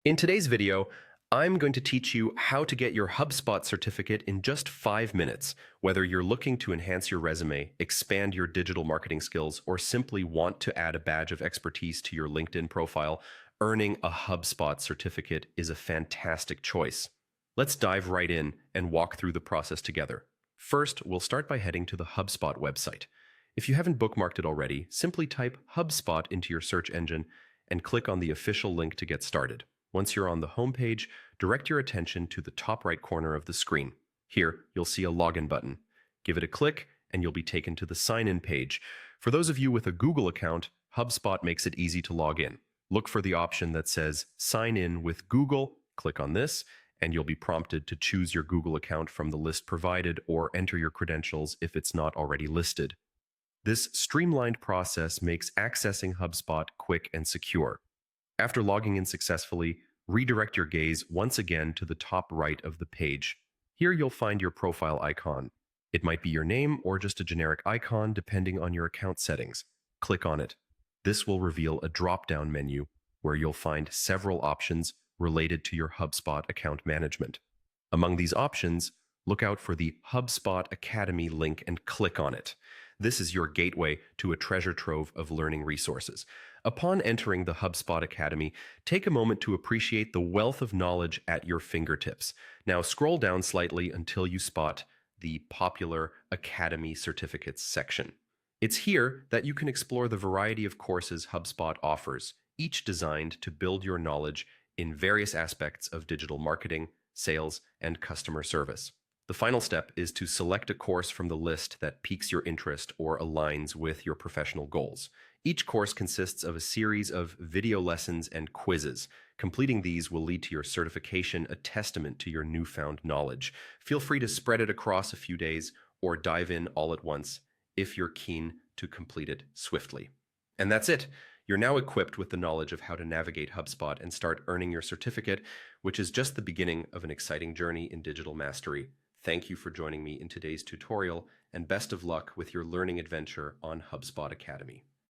In today's video, I'm going to teach you how to get your HubSpot certificate in just 5 minutes, whether you're looking to enhance your resume, expand your digital marketing skills, or simply want to add a badge of expertise to your LinkedIn profile. Earning a HubSpot certificate is a fantastic choice. Let's dive right in and walk through the process together. First, we'll start by heading to the HubSpot website. If you haven't bookmarked it already, simply type HubSpot into your search engine and click on the official link to get started. Once you're on the home page, direct your attention to the top right corner of the screen. Here, you'll see a login button. Give it a click, and you'll be taken to the sign-in page. For those of you with a Google account, HubSpot makes it easy to log in. Look for the option that says Sign in with Google. Click on this, and you'll be prompted to choose your Google account from the list provided or enter your credentials if it's not already listed. This streamlined process makes accessing HubSpot quick and secure. After logging in successfully, redirect your gaze once again to the top right of the page. Here you'll find your profile icon. It might be your name or just a generic icon depending on your account settings. Click on it. This will reveal a drop-down menu where you'll find several options related to your HubSpot account management. Among these options, look out for the HubSpot Academy link and click on it. This is your gateway to a treasure trove of learning resources. Upon entering the HubSpot Academy, take a moment to appreciate the wealth of knowledge at your fingertips. Now scroll down slightly until you spot the popular Academy Certificates section. It's here that you can explore the variety of courses HubSpot offers, each designed to build your knowledge in various aspects of digital marketing, sales, and customer service. The final step is to select a course from the list that piques your interest or aligns with your professional goals. Each course consists of a series of video lessons and quizzes. Completing these will lead to your certification, a testament to your newfound knowledge. Feel free to spread it across a few days or dive in all at once if you're keen to complete it swiftly. And that's it. You're now equipped with the knowledge of how to navigate HubSpot and start earning your certificate, which is just the beginning of an exciting journey in digital mastery. Thank you for joining me in today's tutorial, and best of luck with your learning adventure on HubSpot Academy.